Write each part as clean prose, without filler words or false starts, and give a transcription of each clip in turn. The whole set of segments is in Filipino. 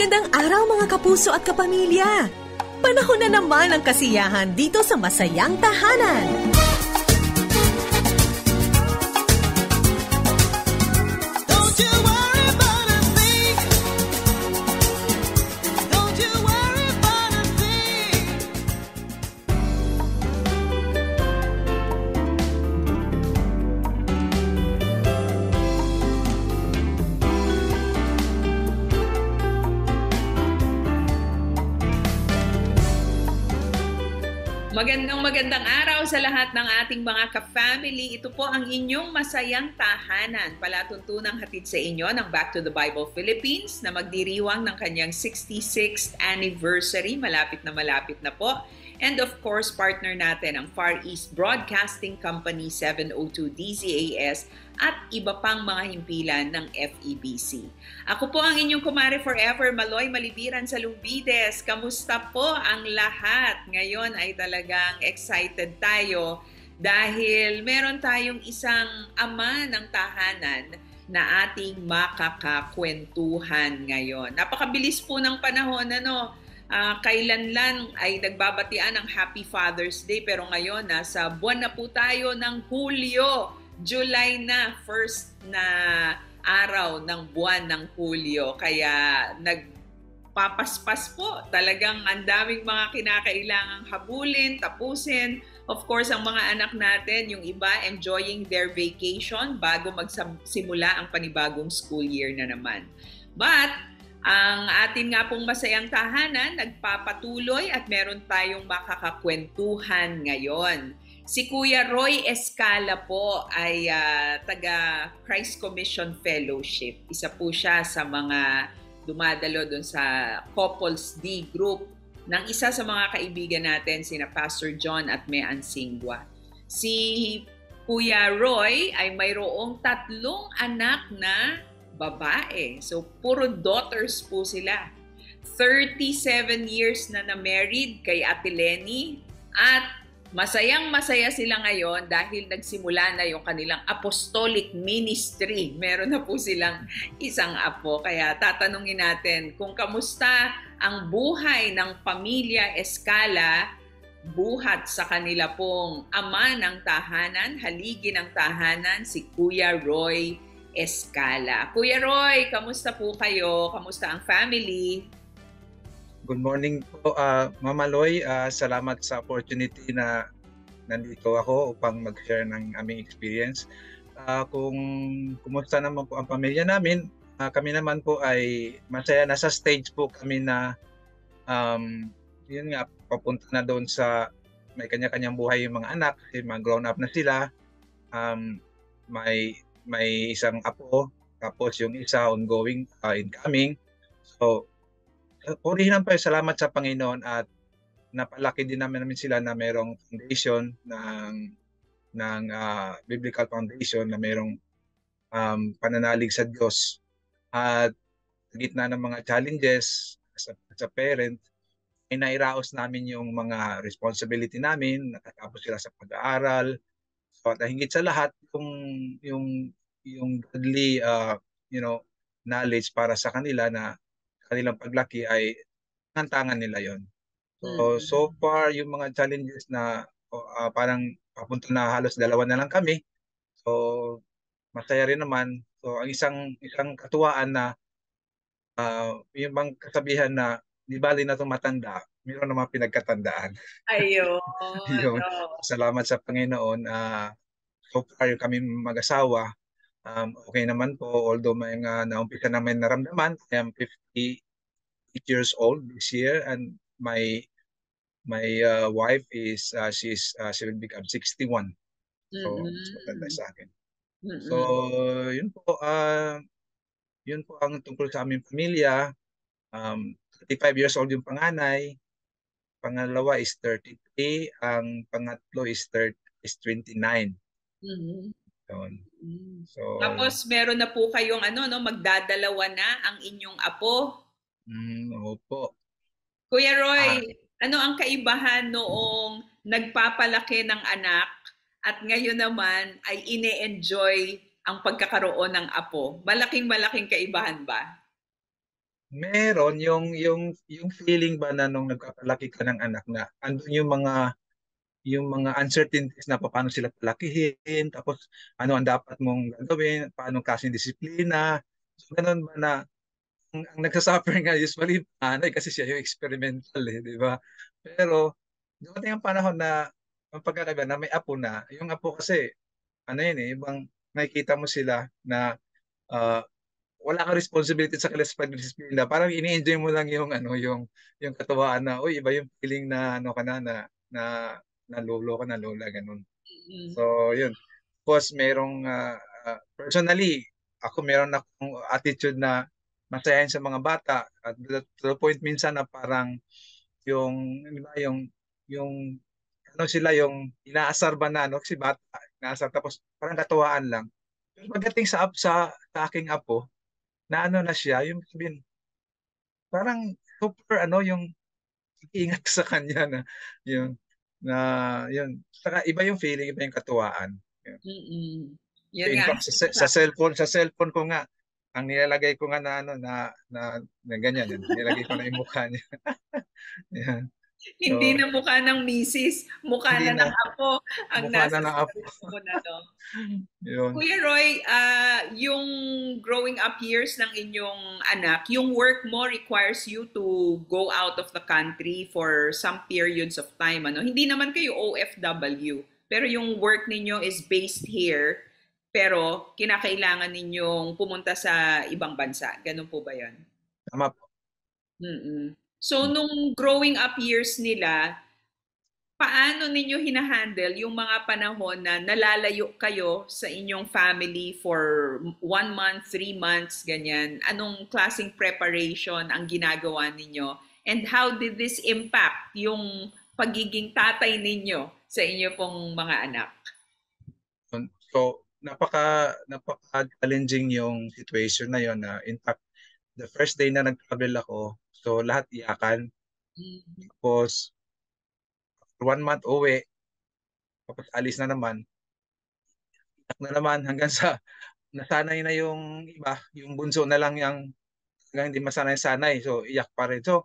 Magandang araw mga kapuso at kapamilya! Panahon na naman ang kasiyahan dito sa Masayang Tahanan. Magandang araw sa lahat ng ating mga ka-family. Ito po ang inyong Masayang Tahanan. Palatuntunang hatid sa inyo ng Back to the Bible Philippines na magdiriwang ng kanyang 66th anniversary. Malapit na po. And of course, partner natin ang Far East Broadcasting Company 702 DZAS at iba pang mga himpilan ng FEBC. Ako po ang inyong kumare forever, Maloy Malibiran sa Lumbides. Kamusta po ang lahat? Ngayon ay talagang excited tayo dahil meron tayong isang ama ng tahanan na ating makakakwentuhan ngayon. Napakabilis po ng panahon, kailan lang ay nagbabatian ng Happy Father's Day, pero ngayon nasa buwan na po tayo ng Hulyo. July na, first na araw ng buwan ng Hulyo. Kaya nagpapaspas po. Talagang ang daming mga kinakailangang habulin, tapusin. Of course, ang mga anak natin, yung iba enjoying their vacation bago magsimula ang panibagong school year na naman. But ang atin nga pong Masayang Tahanan nagpapatuloy at meron tayong makakakwentuhan ngayon. Si Kuya Roy Escala po ay taga Christ Commission Fellowship. Isa po siya sa mga dumadalo doon sa Couples D Group ng isa sa mga kaibigan natin, sina Pastor John at Mean Singwa. Si Kuya Roy ay mayroong 3 anak na babae. So, puro daughters po sila. 37 years na na-married kay Ate Lenny at masayang-masaya sila ngayon dahil nagsimula na yung kanilang apostolic ministry. Meron na po silang isang apo. Kaya tatanungin natin kung kamusta ang buhay ng pamilya Escala buhat sa kanila pong ama ng tahanan, haligi ng tahanan, si Kuya Roy Escala. Kuya Roy, kamusta po kayo? Kamusta ang family? Good morning po, Mama Loy. Salamat sa opportunity na nandito ako upang mag-share ng aming experience. Kung kumusta naman po ang pamilya namin, kami naman po ay masaya. Nasa stage po kami na yun nga, papunta na doon sa may kanya-kanyang buhay yung mga anak, mga grown up na sila. May isang apo, tapos yung isa ongoing, incoming. So, purihin pa salamat sa Panginoon at napalaki din namin sila na mayroong foundation ng biblical foundation na mayroong pananalig sa Diyos. At sa gitna ng mga challenges as a parent, ay nairaos namin yung mga responsibility namin, nakatapos sila sa pag-aaral. So, at higit sa lahat, yung godly knowledge para sa kanila na kanilang paglaki ay tangan nila yon. So far yung mga challenges na parang papunta na halos 2 na lang kami. So masaya rin naman. So ang isang katuwaan na yung bang kasabihan na di bali na itong matanda, mayroon naman pinagkatandaan. Ayun. Yun. Salamat sa Panginoon. So far yung kami mag-asawa, okay naman po, although may naumpisa namin naramdaman. I am 58 years old this year and my wife is she will become 61. So mas maganda sa akin. So yun po ang tungkol sa aming pamilya. 35 years old yung panganay, pangalawa is 33, ang pangatlo is 29. So, tapos meron na po kayong magdadalawa na ang inyong apo. Opo. Kuya Roy, ano ang kaibahan noong nagpapalaki ng anak at ngayon naman ay ine-enjoy ang pagkakaroon ng apo? Malaking kaibahan ba? Meron yung feeling ba na nung nagpapalaki ka ng anak na andun yung mga uncertainties na paano sila palakihin, tapos ano ang dapat mong gagawin, paano klaseng disiplina. So ganun ba na ang nagsasuffer nga usually nanay kasi siya yung experimental di ba? Pero dumating ang panahon na ang pagkakaiba na may apo na, yung apo kasi ano yun ibang nakikita mo sila na ah, wala kang responsibility sa kanila sa pagdisiplina. Parang ini-enjoy mo lang yung katuwaan na, uy, iba yung feeling na ano ka na nalulo ka, na lola, ganun. Mm. So, yun. Tapos, merong, personally, ako meron akong attitude na masayahin sa mga bata. At to the point minsan na parang di ba, yung, ano sila, yung inaasar ba na, si bata, inaasar, tapos parang katuwaan lang. Pero pagdating sa aking apo, na ano na siya, yung sabihin, parang super yung ingat sa kanya na yung na yun. Saka iba yung feeling, iba yung katuwaan. Yun. Mm. Yan In nga. fact, sa cellphone ko nga, ang nilalagay ko nga na ano na ganyan yun. Nilalagay ko na yung mukha niya. Yan. Hindi So, na mukha ng misis, mukha hindi na na ng apo ang mukha na nasa ng apo. cellphone na 'no. Yun. Kuya Roy, yung growing up years ng inyong anak, yung work mo requires you to go out of the country for some periods of time, ano? Hindi naman kayo OFW, pero yung work ninyo is based here, pero kinakailangan ninyong pumunta sa ibang bansa. Ganun po ba 'yan? Tama po. Mm. So, nung growing up years nila, paano ninyo hinahandle yung mga panahon na nalalayo kayo sa inyong family for 1 month, 3 months, ganyan? Anong klaseng preparation ang ginagawa ninyo? And how did this impact yung pagiging tatay ninyo sa inyo pong mga anak? So, napaka-challenging yung situation na yon, na in fact, the first day na nag-travel ako, so lahat iyakan. Mm. Tapos, after 1 month uwi, tapos alis na naman, iyak na naman hanggang sa nasanay na yung iba, yung bunso na lang yung hanggang hindi masanay-sanay, so iyak pa rin. So,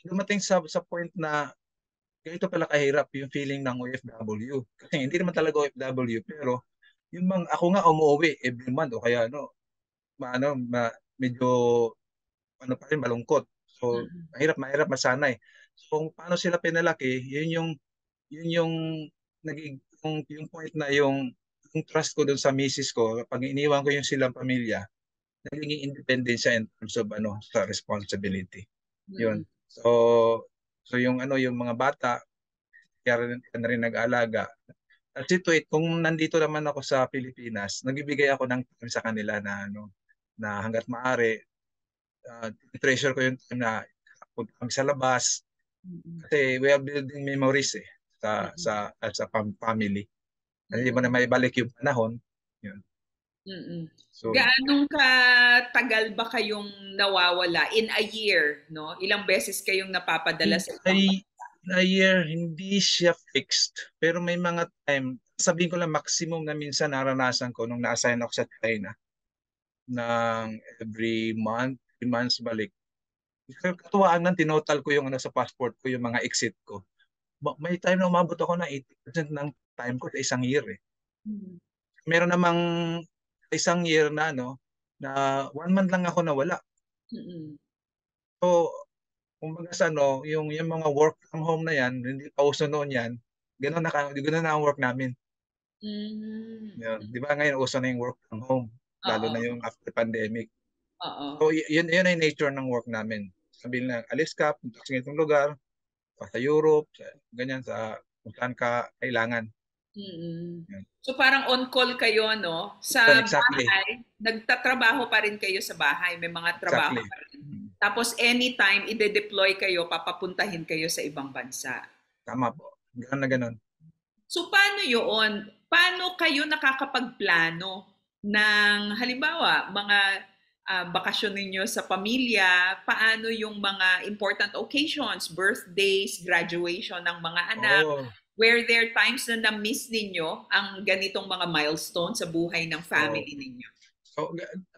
dumating sa point na ganito pala kahirap yung feeling ng OFW. Kasi hindi naman talaga OFW, pero yung ako nga umuwi every month o kaya medyo pa rin malungkot. So, Mm. mahirap masanay. So, kung paano sila pinalaki, yun yung naging yung point na yung trust ko doon sa misis ko, pag iniwan ko yung silang pamilya, naging independent siya in terms of sa responsibility. Yun. Mm. So yung mga bata, kaya na rin nag-aalaga. At kung nandito naman ako sa Pilipinas, nagbibigay ako ng time sa kanila na hangga't maaari, treasure ko yung time na punta kami sa labas Mm. kasi we are building memories sa Mm. sa as a family. Hindi mo na Mm. maibalik yung panahon. Yun. Mm. So, Gaano katagal ba kayong nawawala in a year, no? Ilang beses kayong napapadala sa ibang ay a year, hindi siya fixed. Pero may mga time, sabihin ko lang maximum na minsan naranasan ko nung na-assign ako sa China ng every month, 3 months balik. Katuwaan lang, tinotal ko yung sa passport ko, yung mga exit ko. May time na umabot ako na 80% ng time ko sa isang year eh. Mm. Meron namang isang year na na 1 month lang ako nawala. Mm. So, kumbaga yung mga work from home na yan, hindi pa uso noon yan, ganun na ang work namin. Hmm. Yan. Di ba ngayon uso na yung work from home, lalo na Oo, yung after pandemic. oo. So, yun ay nature ng work namin. Sabihin na, alis ka, punta sa ganitong lugar, sa Europe, ganyan, kung saan ka kailangan. Mm. Yan. So parang on call kayo, no? Yun, Sa exactly. bahay, nagtatrabaho pa rin kayo sa bahay, may mga trabaho Exactly. pa rin. Tapos anytime ide-deploy kayo, papapuntahin kayo sa ibang bansa. Tama po. Ganun na ganun. So paano 'yon? Paano kayo nakakapagplano ng halimbawa, mga bakasyon ninyo sa pamilya? Paano yung mga important occasions, birthdays, graduation ng mga anak? Oo. Were there times na na-miss ninyo ang ganitong mga milestone sa buhay ng Oo. family ninyo? So,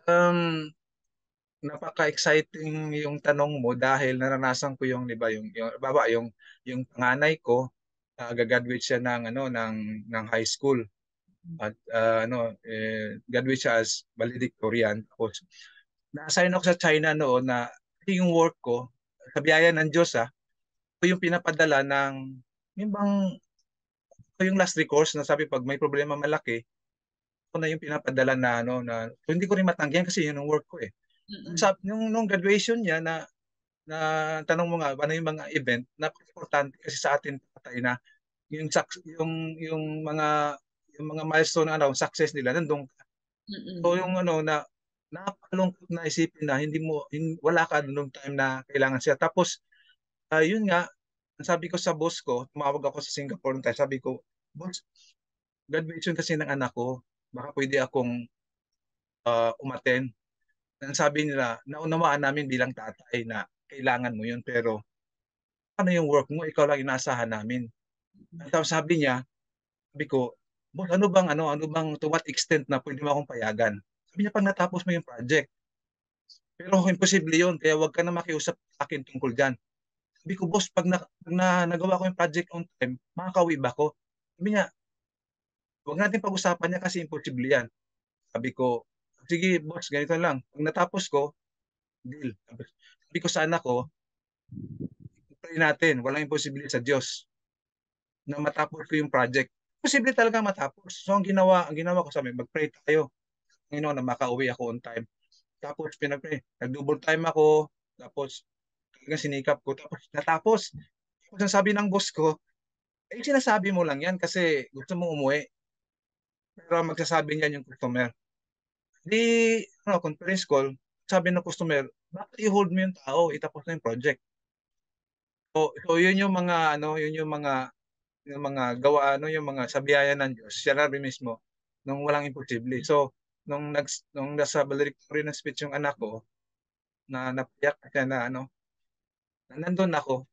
um, napaka-exciting yung tanong mo dahil naranasan ko yung, 'di ba, yung panganay ko, gagraduate siya ng ng high school at graduate siya as valedictorian. Tapos na-assign ako sa China noon na yung work ko sa biyaya ng Diyos, ito yung pinapadala ng yung bang ito yung last recourse na sabi pag may problema malaki, ito na yung pinapadala na so hindi ko rin matanggihan kasi yun ang work ko eh. Mm-mm. Nung graduation niya na tanong mo nga ano yung mga event, napaka-importante kasi sa atin patay na yung mga milestone success nila nandun. So Mm-mm. yung na napakalungkot na isipin na wala ka nung time na kailangan siya. Tapos yun nga, sabi ko sa boss ko, tumawag ako sa Singapore noong time, sabi ko, boss, graduation kasi ng anak ko, baka pwede akong umattend. Ang sabi nila, naunawaan namin bilang tatay na kailangan mo yun, pero ano yung work mo? Ikaw lang inaasahan namin. Tapos sabi ko, boss, ano bang to what extent na pwede mo akong payagan? Sabi niya, pag natapos mo yung project. Pero imposible yun, kaya wag ka na makiusap sa akin tungkol dyan. Sabi ko, boss, pag nagawa ko yung project on time, makakauwi ba ako? Sabi niya, huwag natin pag-usapan niya kasi imposible yan. Sabi ko, sige boss, ganito lang. Pag natapos ko, deal. Sabi ko sa anak ko, pray natin, walang imposible sa Diyos na matapos ko yung project. Posible talaga matapos. So ang ginawa ko, sabi, mag-pray tayo. Nginoon na makauwi ako on time. Tapos pinag-pray, nag-double time ako, tapos talagang sinikap ko, tapos natapos. Tapos ang sabi ng boss ko, sinasabi mo lang yan kasi gusto mong umuwi. Pero magsasabi niyan yung customer. Di, conference call, sabi ng customer, bakit i-hold mo yung tao, itapos na yung project. So yun yung mga yung mga gawa yung mga sa biyaya ng Diyos. Siya sabi mismo nung walang imposible. So nung nasa valedictorian ng speech yung anak ko na napiyak siya na nandun ako.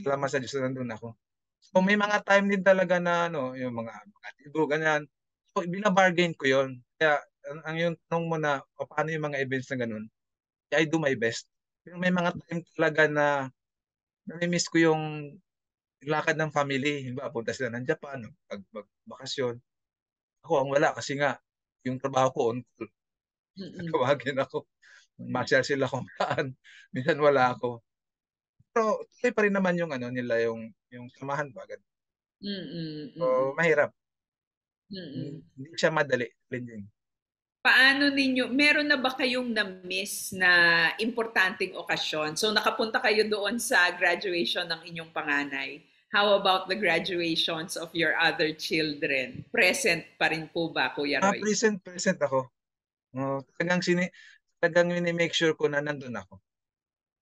Salamat sa Diyos na nandun ako. So may mga time din talaga na yung mga tibo ganyan. So binabargain ko yon. Kaya ang yung tanong mo na paano yung mga events na ganun, I do my best. Pero may mga time talaga na nami-miss ko yung lakad ng family. Diba, punta sila ng Japan, bakasyon. Ako ang wala kasi nga, yung trabaho ko on call. Mm-mm. Tawagin ako. Masyal sila kung saan. Minsan wala ako. Pero tuloy pa rin naman yung nila yung samahan ba. Ganun. Mm-mm. Mm-mm. So, mahirap. Mm-mm. Hindi siya madali. Challenging. Paano ninyo, meron na ba kayong na-miss na importanteng okasyon? So nakapunta kayo doon sa graduation ng inyong panganay. How about the graduations of your other children? Present pa rin po ba, Kuya Roy? Present ako. Talagang mini-make sure ko na nandun ako.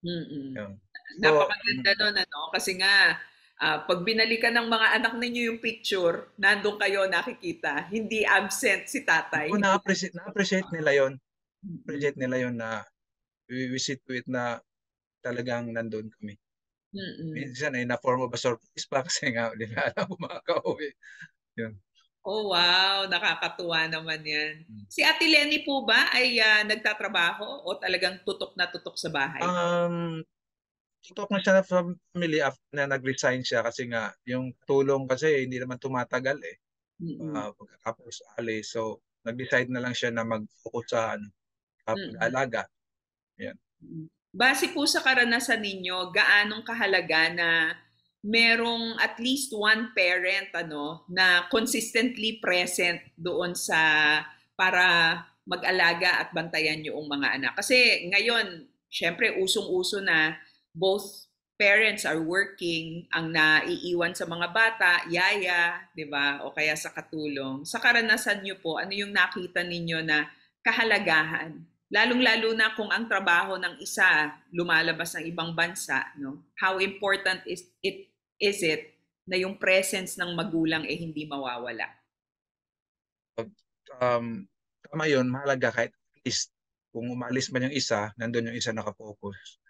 Mm-mm. Yun. So, Napakaganda nun, ano? Kasi nga, pag binalikan ng mga anak ninyo yung picture, nandun kayo nakikita. Hindi absent si tatay. kung Hindi. na-appreciate nila yon. Mm-mm. Appreciate nila yon na we see to it na talagang nandun kami. Mm-mm. Minsan ay na-form of a surprise pa kasi nga hindi na alam kung makaka-uwi. Yun. Oh, wow. Nakakatuwa naman yan. Hmm. Si Ate Lenny po ba ay nagtatrabaho o talagang tutok na tutok sa bahay? Tutok na siya sa family after na nag-resign siya kasi nga yung tulong kasi hindi naman tumatagal eh. Mm-mm. Pagkatapos alis. So, nag-decide na lang siya na mag-focus sa Mm-mm. pag-aalaga. Yan. Base po sa karanasan ninyo, gaanong kahalaga na merong at least one parent na consistently present doon sa para mag-alaga at bantayan yung mga anak. Kasi ngayon, syempre usong-uso na both parents are working, ang naiiwan sa mga bata, yaya, 'di ba? O kaya sa katulong. Sa karanasan niyo po, ano yung nakita ninyo na kahalagahan, lalong-lalo na kung ang trabaho ng isa lumalabas ng ibang bansa, no? How important is it na yung presence ng magulang hindi mawawala? Um, Tama yun, mahalaga kahit at least kung umalis man yung isa, nandun yung isa nakafocus.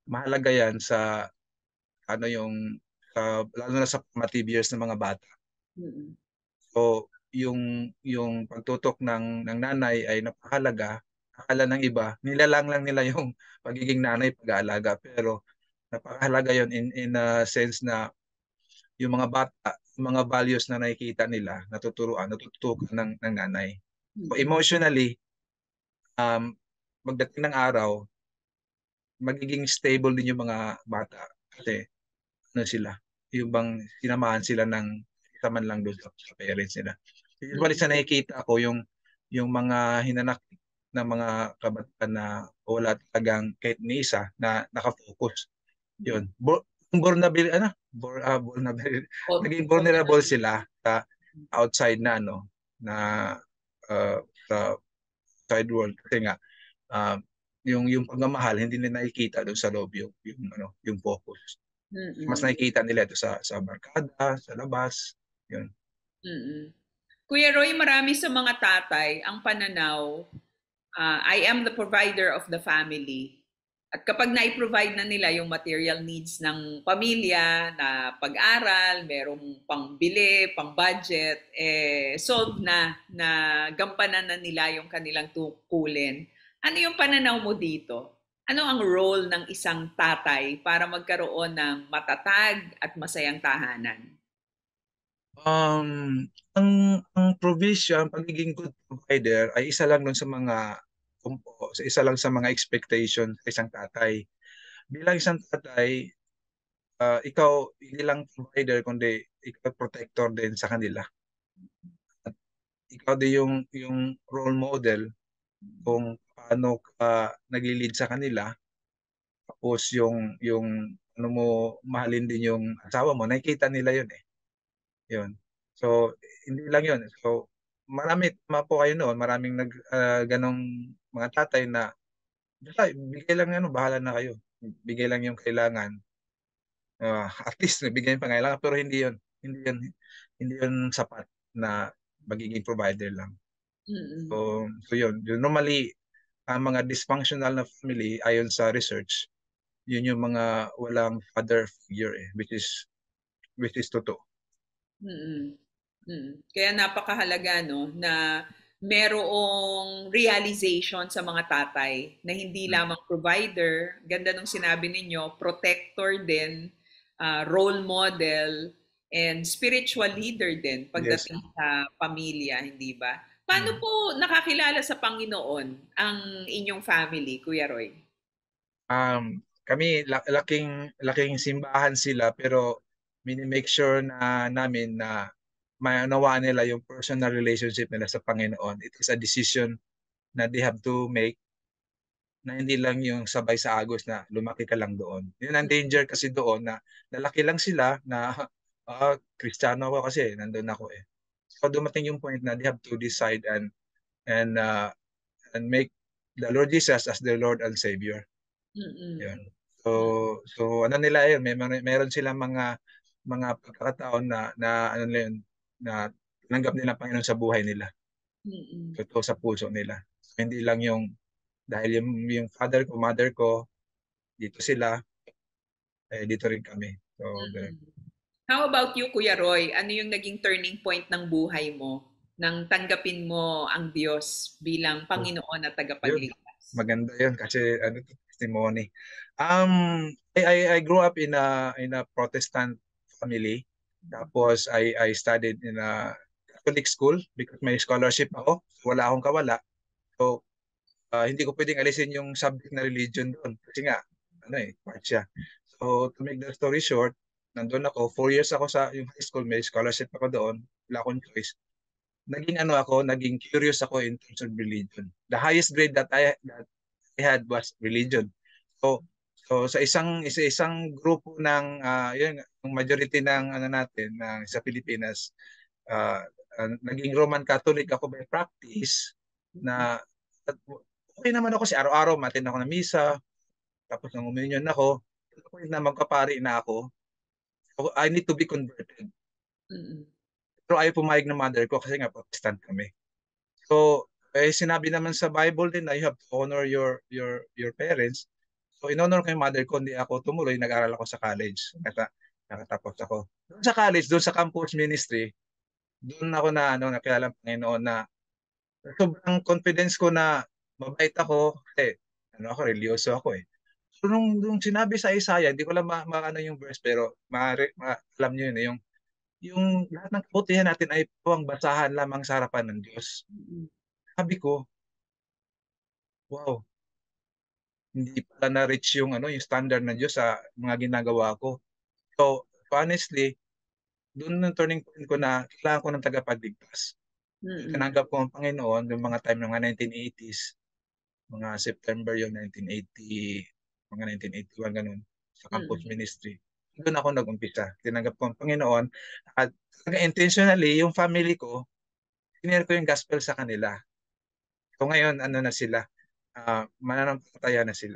Mahalaga yan sa lalo na sa formative years ng mga bata. Mm-mm. So, yung pagtutok ng nanay ay napakahalaga akala ng iba, nilalang lang nila yung pagiging nanay, pag-aalaga. Pero napakahalaga yon in a sense na yung mga bata, yung mga values na nakikita nila, natututukan ng nanay. So Mm-mm. emotionally, magdating ng araw, magiging stable din yung mga bata. Kasi ano sila, yung bang sinamahan sila ng isa man lang doon sa parents nila. Usually sa nakikita ko yung mga hinanak na mga kabataan na wala talagang kahit ni isa na nakafocus. Yun. Vulnerable, vulnerable, naging vulnerable sila sa outside na na uh, sa outside world kasi nga uh, yung pagmamahal hindi nila nakikita doon sa loob yung focus. Mas Mm-mm. nakikita nila ito sa barkada, sa labas. Yun. Mm-mm. Kuya Roy, marami sa mga tatay ang pananaw, I am the provider of the family. At kapag na-provide na nila yung material needs ng pamilya, na pag-aral, merong pangbili, pang-budget, solved na gampanan na nila yung kanilang tungkulin. Ano yung pananaw mo dito? Ano ang role ng isang tatay para magkaroon ng matatag at masayang tahanan? Ang provision, pagiging good provider ay isa lang sa mga isa lang sa mga expectation sa isang tatay. Bilang isang tatay, ikaw hindi lang provider kundi ikaw protector din sa kanila. At ikaw din yung role model kung paano ka nagli-lead sa kanila. Tapos yung ano mo mahalin din yung asawa mo, nakikita nila yun eh. Yun. So, hindi lang yun. So, tama po kayo noon, maraming ganong mga tatay na, "Basta, bigay lang bahala na kayo. Bigay lang yung kailangan. At least, nabigay yung pangailangan, pero hindi yun sapat na magiging provider lang. Mm-mm. So yun. Normally, ang mga dysfunctional na family, ayon sa research, yun yung mga walang father figure which is totoo. Mm. Mm. Kaya napakahalaga no na merong realization sa mga tatay na hindi Mm. lamang provider, ganda nung sinabi ninyo, protector din, role model, and spiritual leader din Yes. pagdating sa pamilya, hindi ba? Paano Mm. po nakakilala sa Panginoon ang inyong family, Kuya Roy? Kami laking laking simbahan sila pero mini-make sure na namin na maunawaan nila yung personal relationship nila sa Panginoon. It is a decision na they have to make na hindi lang yung sabay sa agos na lumaki ka lang doon. Yun ang danger kasi doon na lalaki lang sila na Kristiyano ako kasi nandun ako eh. So dumating yung point na they have to decide and uh, and make the Lord Jesus as their Lord and Savior. Mm-mm. Yun. So so ano nila yun, meron silang mga pagkakataon na ano nila yun, na tinanggap nila ang Panginoon sa buhay nila. Mm-mm. Totoo sa puso nila. So, hindi lang yung dahil yung father ko, mother ko, dito sila, dito rin kami. So, ganun. Mm. How about you, Kuya Roy? Ano yung naging turning point ng buhay mo nang tanggapin mo ang Diyos bilang So, Panginoon at yun, tagapagligtas? maganda yun kasi ano to, testimony. I grew up in a Protestant family. Tapos I studied in a Catholic school because may scholarship ako. Wala akong kawala. So, hindi ko pwedeng alisin yung subject na religion doon kasi nga part siya. So to make the story short, nandun ako, 4 years ako sa yung high school, may scholarship ako doon, wala akong choice. Naging curious ako in terms of religion. The highest grade that I had was religion. So sa isang grupo ng yun, yung majority ng ano natin sa Pilipinas, naging Roman Catholic ako by practice na okay naman ako kasi araw-araw matin ako ng misa, tapos nang uminyon ako, to the point na magpapari na ako. So, I need to be converted. Mm-mm. Pero ayaw pumayag ng mother ko kasi nga Protestant kami. So, sinabi naman sa Bible din na you have to honor your parents. So, in-honor ko yung mother ko, hindi ako tumuloy, nag-aral ako sa college. Nakatapos ako. Doon sa college, doon sa campus ministry, doon ako nakilala ng Panginoon na sobrang confidence ko na mabait ako, kasi ano ako, religyoso ako eh. So nung sinabi sa Isaiah, hindi ko lang maano yung verse, pero alam niyo yun, yung lahat ng kabutihan natin ay pawang basahan lamang sa harapan ng Diyos. Mm. Sabi ko, wow, hindi pala na-reach yung standard ng Diyos sa mga ginagawa ko. So honestly, doon yung turning point ko na kailangan ko ng tagapagligtas. Mm. Tinanggap ko ang Panginoon yung mga time ng mga 1980s, mga September yung 1980, mga 1981 ganun, sa campus Mm. ministry. Doon ako nag-umpisa. Tinanggap ko ang Panginoon at intentionally yung family ko, tinir ko yung gospel sa kanila. So ngayon, ano na sila, mananampalataya na sila.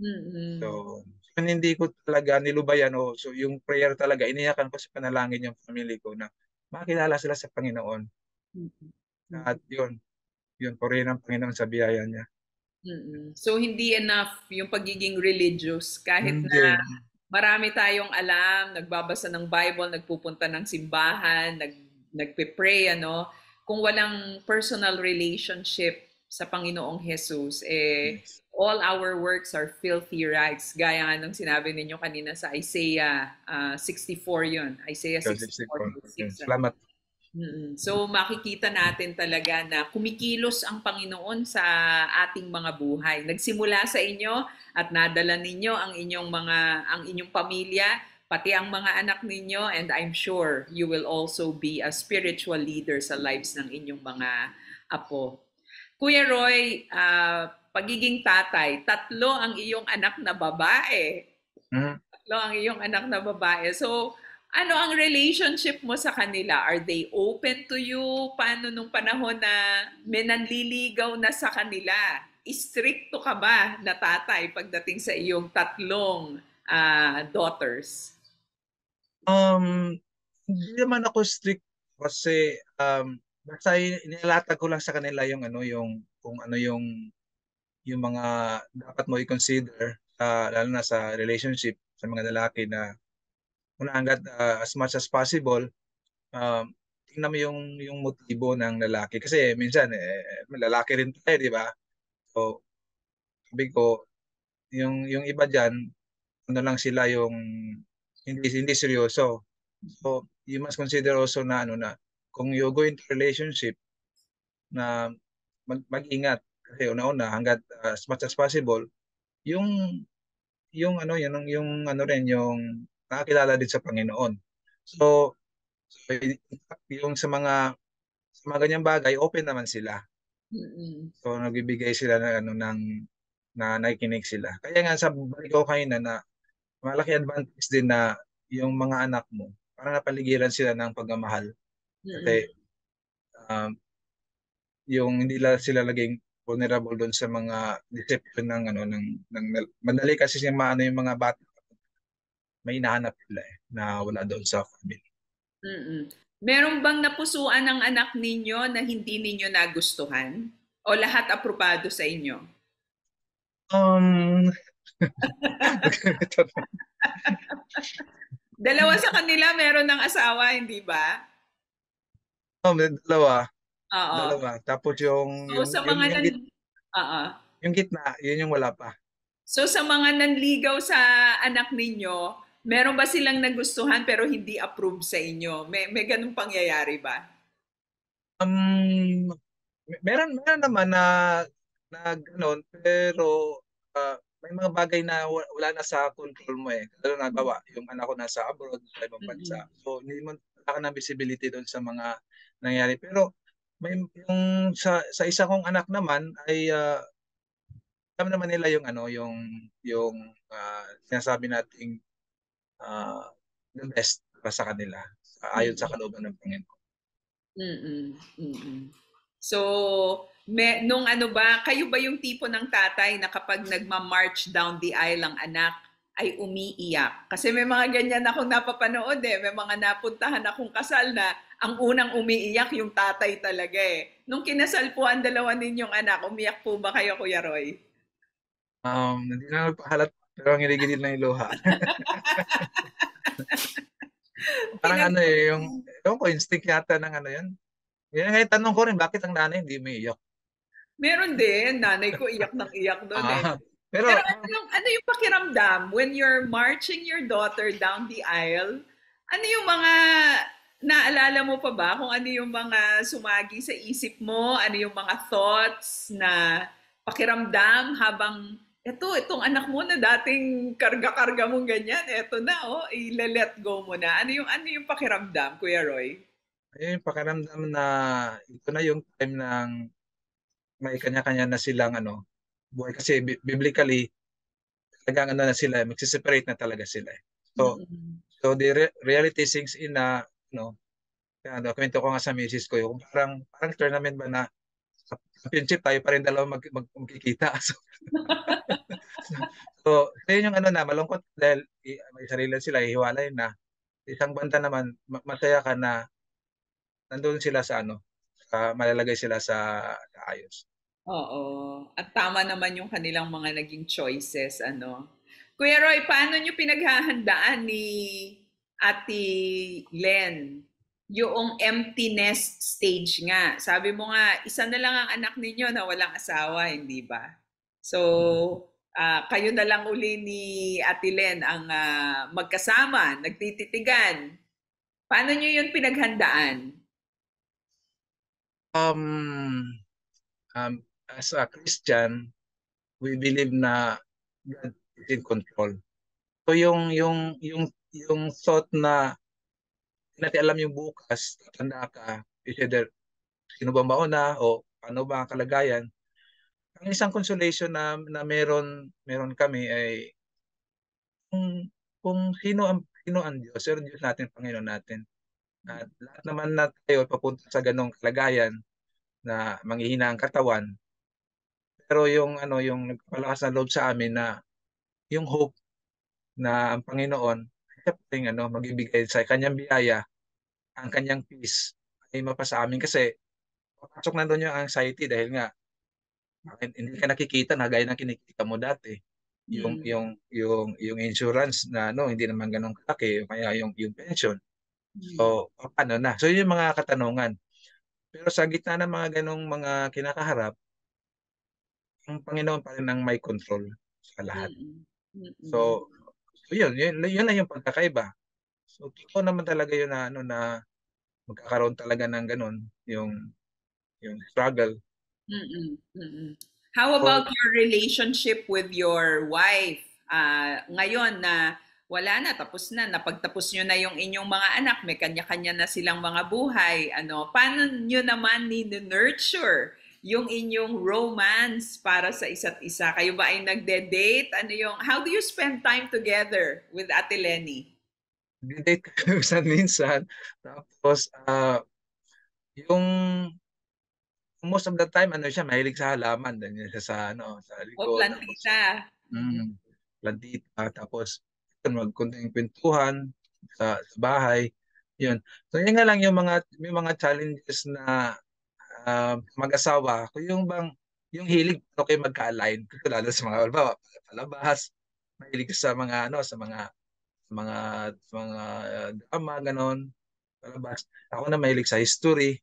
Mm. So, yun hindi ko talaga nilubayan so yung prayer talaga, iniyakan ko sa panalangin yung family ko na makilala sila sa Panginoon. Mm. At Mm. yun, purihin ang Panginoon sa biyaya niya. Mm. So hindi enough yung pagiging religious kahit na Hindi. marami tayong alam, nagbabasa ng Bible, nagpupunta ng simbahan, nagpe-pray ano, kung walang personal relationship sa Panginoong Jesus, Yes. all our works are filthy rags. Gaya nga ng sinabi ninyo kanina sa Isaiah 64 yun. Isaiah 64 verse Yun. 6. Salamat. So makikita natin talaga na kumikilos ang Panginoon sa ating mga buhay. Nagsimula sa inyo at nadala ninyo ang inyong pamilya, pati ang mga anak ninyo, and I'm sure you will also be a spiritual leader sa lives ng inyong mga apo. Kuya Roy, pagiging tatay, tatlo ang iyong anak na babae. Mm. Tatlo ang iyong anak na babae. So, ano ang relationship mo sa kanila? Are they open to you? Paano nung panahon na may nanliligaw na sa kanila? Stricto ka ba na tatay pagdating sa iyong tatlong daughters? Hindi naman ako strict kasi basta inilatag ko lang sa kanila yung kung ano yung mga dapat mo i-consider lalo na sa relationship sa mga lalaki na una hanggat as much as possible tingnan mo yung motibo ng lalaki kasi minsan lalaki rin tayo, di ba? So sabi ko yung iba diyan ano lang sila yung hindi seryoso. So you must consider also na kung you go into relationship na mag-ingat kasi una-una hanggat as much as possible yung yung ano rin yung nakakilala din sa Panginoon. So yung sa mga ganyang bagay open naman sila. Mm-mm. So nagbibigay sila na nakikinig sila. Kaya nga sa balik ko kanina na malaki advantage din na yung mga anak mo parang napaligiran sila ng pagmamahal. Mm-mm. Kasi yung hindi sila laging vulnerable doon sa mga deception ng madali kasi yung yung mga bata may hinahanap nila na wala doon sa family. Mm-mm. Meron bang napusuan ng anak ninyo na hindi ninyo nagustuhan? O lahat aprobado sa inyo? Um, Dalawa sa kanila meron ng asawa, hindi ba? may dalawa, Oo. dalawa. Tapos yung So yung sa yung mga yung, nan git, Oo. yung gitna, yun yung wala pa. So sa mga nanligaw sa anak ninyo, meron ba silang nagustuhan pero hindi approve sa inyo? May ganung pangyayari ba? Um, meron naman na gano'n, pero may mga bagay na wala na sa control mo eh. Lalo na bawa, yung anak ko nasa abroad, sa ibang bansa. Mm-mm. So hindi mo wala ka ng visibility doon sa mga nangyayari. Pero may yung sa isa kong anak naman ay alam naman nila yung sinasabi nating ah, the best para sa kanila ayon sa Mm-mm. kalooban ng Panginoon. Mm-mm. Mm-mm. So, nung ano ba, kayo ba yung tipo ng tatay na kapag nagma-march down the aisle ang anak ay umiiyak? Kasi may mga ganyan akong napapanood eh. May mga napuntahan akong kasal na ang unang umiiyak yung tatay talaga eh. Nung kinasal po ang dalawa ninyong anak, umiyak po ba kayo, Kuya Roy? Hindi na nagpahalat pero ang hinigidil na yung luha. Parang Pinag- yung ko instinct yata ng ano yun. Yan nga yung tanong ko rin, bakit ang nanay hindi umiiyak? Meron din, nanay ko iyak ng iyak doon eh. Ah, Pero pero ano yung pakiramdam when you're marching your daughter down the aisle? Ano yung mga naalala mo pa ba kung ano yung mga sumagi sa isip mo? Ano yung mga thoughts na pakiramdam habang itong anak mo na dating karga-karga mong ganyan, eto na oh, i-let go mo na. Ano yung pakiramdam, Kuya Roy? ayun, pakiramdam na ito na yung time ng may kanya-kanya na silang buhay kasi biblically talagang ano na sila, magse-separate na talaga sila. So Mm-mm. so the reality sinks in na kwento ko nga sa misis ko yung parang tournament ba na sa championship tayo pa rin dalawa magkikita. So yun yung na malungkot dahil may sarili sila, hiwalay na. Isang banda naman masaya ka na nandun sila malalagay sila sa ayos. Oo. At tama naman yung kanilang mga naging choices, ano. Kuya Roy, paano nyo pinaghahandaan ni Ate Len yung empty nest stage nga? Sabi mo nga, isa na lang ang anak ninyo na walang asawa, hindi ba? So, kayo na lang uli ni Ate Len ang magkasama, nagtititigan. Paano nyo yun pinaghandaan? Um, as a Christian, we believe na God is in control. So yung thought na hindi natin alam yung bukas, tatanda ka, is either sino ba mauna o ano ba ang kalagayan. Ang isang consolation na meron kami ay kung, kung sino ang Diyos, pero Diyos natin, Panginoon natin. At lahat naman na tayo papunta sa ganong kalagayan na manghihina ang katawan. Pero yung nagpapalakas ng loob sa amin na yung hope na ang Panginoon siya pa rin magbibigay sa kanyang biyaya, ang kanyang peace ay mapasa amin kasi papasok na doon yung anxiety dahil nga bakit hindi ka nakikita na gaya ng kinikita mo dati. Yung Hmm. yung yung insurance na hindi naman ganun kalaki, kaya yung pension. Hmm. So paano na? So yun yung mga katanungan. Pero sa gitna ng mga ganong mga kinakaharap, ang Panginoon pa rin ang may control sa lahat. Mm. Mm. So, yun lang yung pagkakaiba. So, totoo naman talaga yun na magkakaroon talaga ng ganun, yung struggle. Mm, mm. How So, about your relationship with your wife? Ngayon na wala na, tapos na, napagtapos nyo na yung inyong mga anak, may kanya-kanya na silang mga buhay. Paano nyo naman ni-nurture yung inyong romance para sa isa't isa? Kayo ba ay nagde-date? How do you spend time together with Ate Lenny? date kami minsan. Tapos, yung most of the time, siya, mahilig sa halaman. Ganyan siya sa O likod. Tapos, plantita? mm, plantita. Tapos, magkunting kwentuhan sa bahay. Yun. So, yun nga lang may mga challenges na mag-asawa. Kung yung hilig, okay magka-align. Kasi lalo sa mga, halimbawa, palabas, mahilig sa mga, drama, ganon, palabas. Ako na mahilig sa history.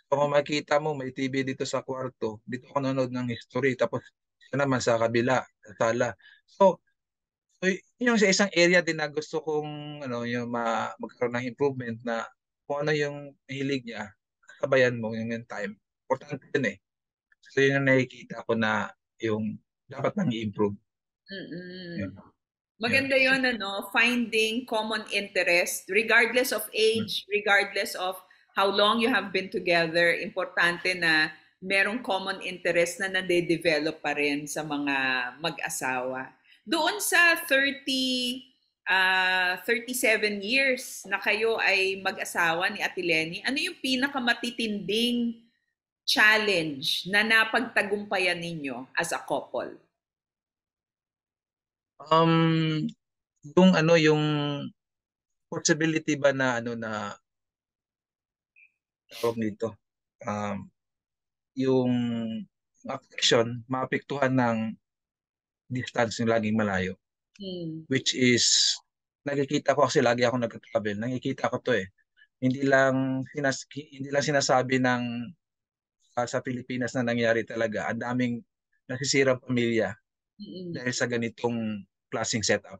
Kung makita mo, may TV dito sa kwarto. Dito ako nanonood ng history. Tapos, siya naman sa kabila, sa sala. So, yung sa isang area din na gusto kong yung magkaroon ng improvement na kung ano yung hilig niya, kabayan mo yung time. Importante yun eh. So yun yung nakikita ko na yung dapat nang i-improve. Mm. Yun. Yun. Maganda yon, finding common interest regardless of Mm. age, regardless of how long you have been together. Importante na merong common interest na nade-develop pa rin sa mga mag-asawa. Doon sa 37 years na kayo ay mag-asawa ni Ate Lenny, ano yung pinakamatitinding challenge na napagtagumpayan ninyo as a couple? Um, yung possibility ba na na tawag nito, um, yung affection maapektuhan ng distance yung laging malayo, Hmm. which is nakikita ko kasi lagi ako nagka-travel, nakikita ko to eh. Hindi lang sinasabi ng sa Pilipinas na nangyari talaga. Ang daming nasisirang pamilya dahil sa ganitong klaseng setup.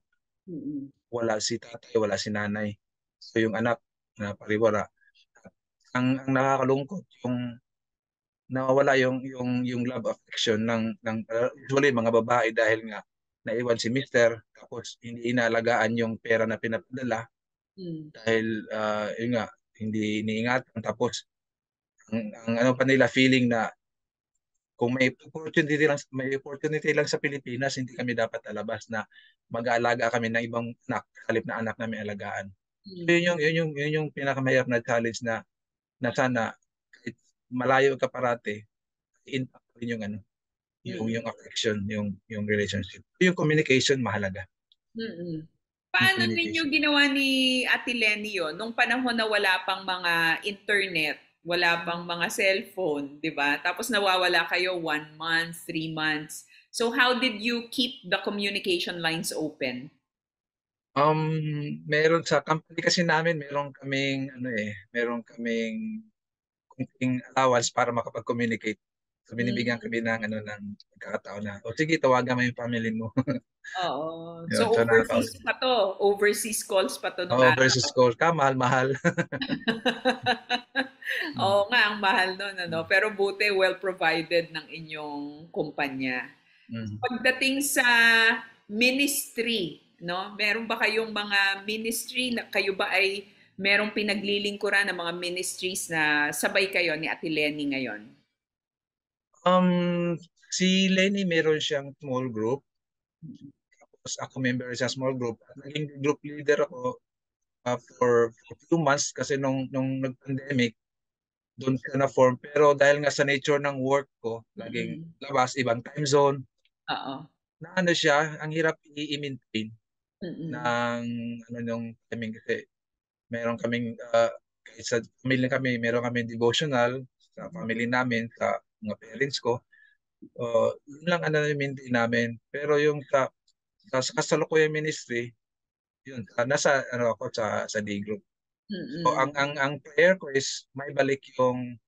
Wala si tatay, wala si nanay. So yung anak na pariwara. Ang nakakalungkot yung nawawala yung love affection ng usually mga babae dahil nga naiwan si mister, tapos hindi inaalagaan yung pera na pinapadala dahil yun nga hindi iniingatan, tapos ang ano pa nila feeling na kung may opportunity lang sa Pilipinas, hindi kami dapat alabas na mag-aalaga kami ng ibang anak halip na anak namin alagaan. So yun yung pinakamahirap na challenge na sana kahit malayo ka parate, intact rin yung ano, yung affection, yung relationship. Yung communication mahalaga. Paano ninyo ginawa ni Ate Lenny yun? Nung panahon na wala pang mga internet, wala pang mga cellphone, di ba? Tapos nawawala kayo 1 month, 3 months. So how did you keep the communication lines open? Meron sa company kasi namin, meron kaming kunting allowance para makapag-communicate. So binibigyan kami ng pagkakataon na, sige, tawagan mo yung family mo. Oo. Yun, So so overseas pa to. Overseas calls pa to. Overseas calls ka, mahal-mahal. Oo nga, ang mahal nun. Pero buti, well provided ng inyong kumpanya. Pagdating sa ministry, meron ba kayong mga ministry na kayo ba ay merong pinaglilingkuran ng mga ministries na sabay kayo ni Ate Lenny ngayon? Si Lenny meron siyang small group. Tapos ako member sa small group. Naging group leader ako for 2 months kasi nung nag-pandemic, doon ka na-form. Pero dahil nga sa nature ng work ko, laging labas, ibang time zone, na siya, ang hirap i-maintain ng yung timing kasi meron kaming, kahit sa family kami, meron kaming devotional sa family namin, sa mga parents ko. Yun lang maintain namin. Pero yung sa kasalukuyang ministry, yun, nasa ako sa D group. So ang prayer ko is maibalik yung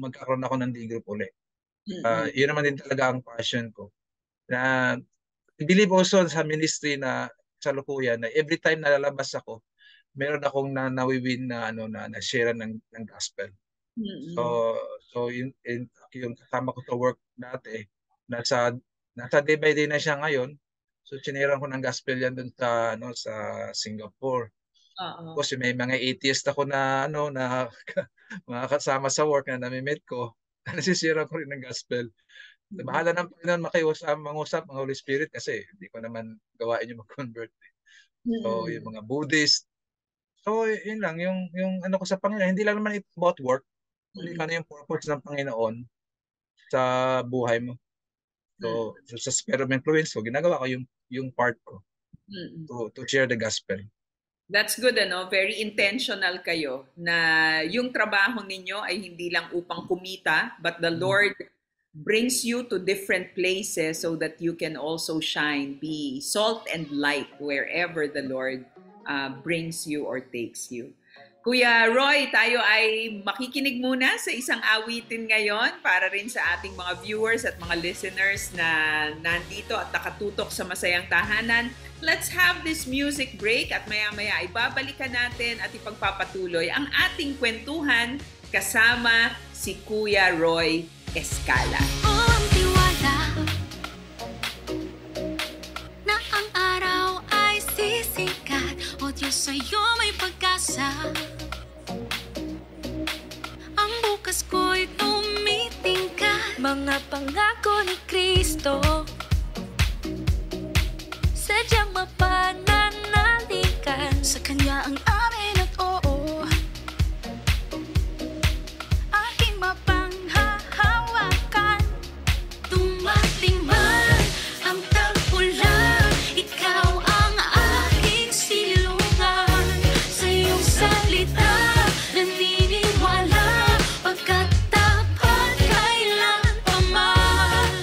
magkakaroon ako ng D group uli. Yun naman din talaga ang passion ko. Na I believe also sa ministry na kasalukuyan na every time nalalabas ako, meron akong nawiwin na na share ng gospel. So yung kasama ko sa work dati, nasa day by day na siya ngayon. So sinira ko ng gospel yan dun sa Singapore. Kasi may mga atheist ako na mga kasama sa work na nami-meet ko. Nasisira ko rin ng gospel. Bahala ng Panginoon mangusap, mga Holy Spirit, kasi hindi ko naman gawain yung mag-convert. So yung mga Buddhist. So yun lang, yung ko sa Panginoon, hindi lang naman ito about work. Kundi yung purpose ng Panginoon sa buhay mo. So sa sphere of influence ko, ginagawa ko yung part ko to share the gospel. That's good, very intentional kayo na yung trabaho ninyo ay hindi lang upang kumita, but the Lord brings you to different places so that you can also shine, be salt and light wherever the Lord brings you or takes you. Kuya Roy, tayo ay makikinig muna sa isang awitin ngayon para rin sa ating mga viewers at mga listeners na nandito at nakatutok sa Masayang Tahanan. Let's have this music break at maya-maya ay babalikan natin at ipagpapatuloy ang ating kwentuhan kasama si Kuya Roy Escala. Ang tiwala na ang araw ay sisikat, o Diyos, sa'yo may pag-asa. Ang bukas ko'y tumitingkad, mga pangako ni Kristo, sadyang mapananalikan. Sa Kanya ang amin at oo, aking mapanghahawakan. Dumating man ang tag-ulan, ikaw ang aking silungan. Sa iyong salita naniniwala, pagkat tapat kailan pa man.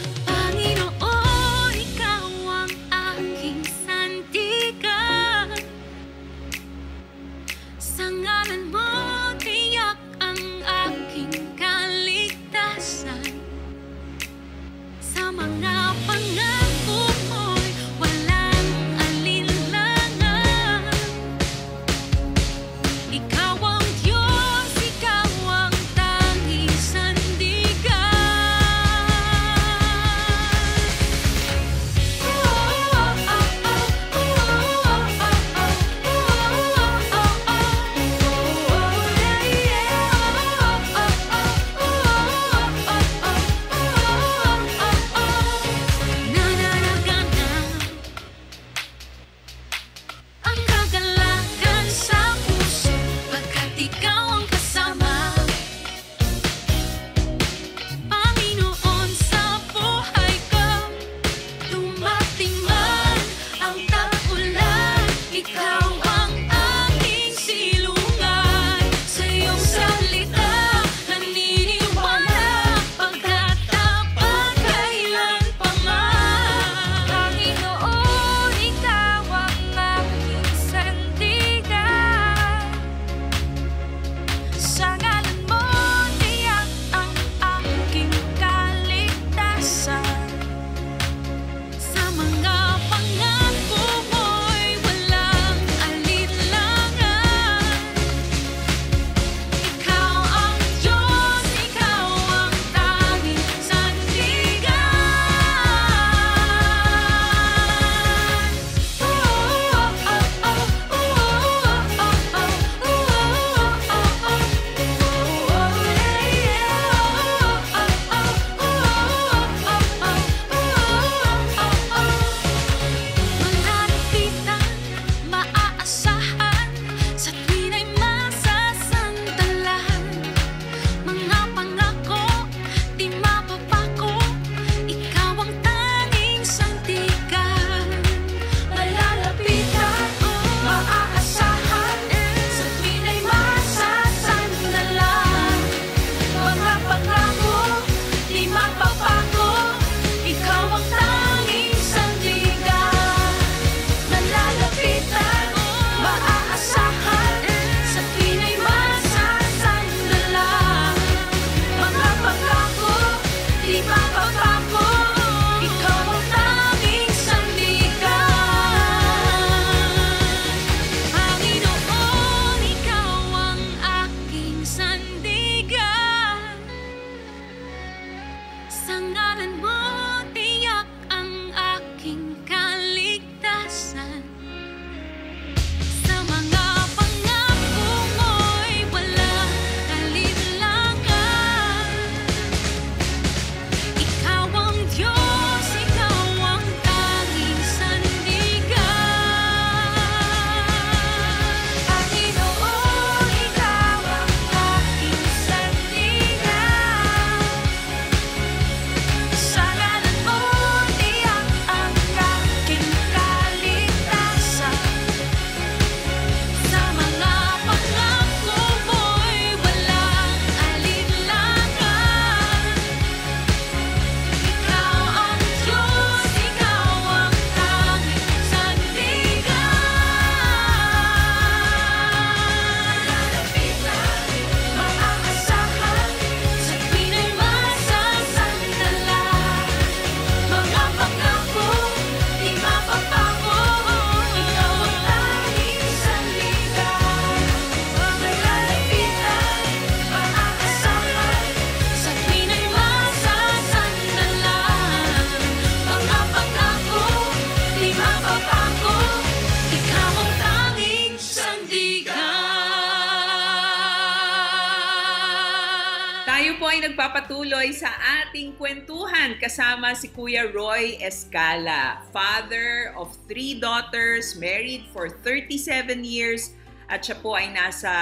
ay nagpapatuloy sa ating kwentuhan kasama si Kuya Roy Escala, father of 3 daughters, married for 37 years, at siya po ay nasa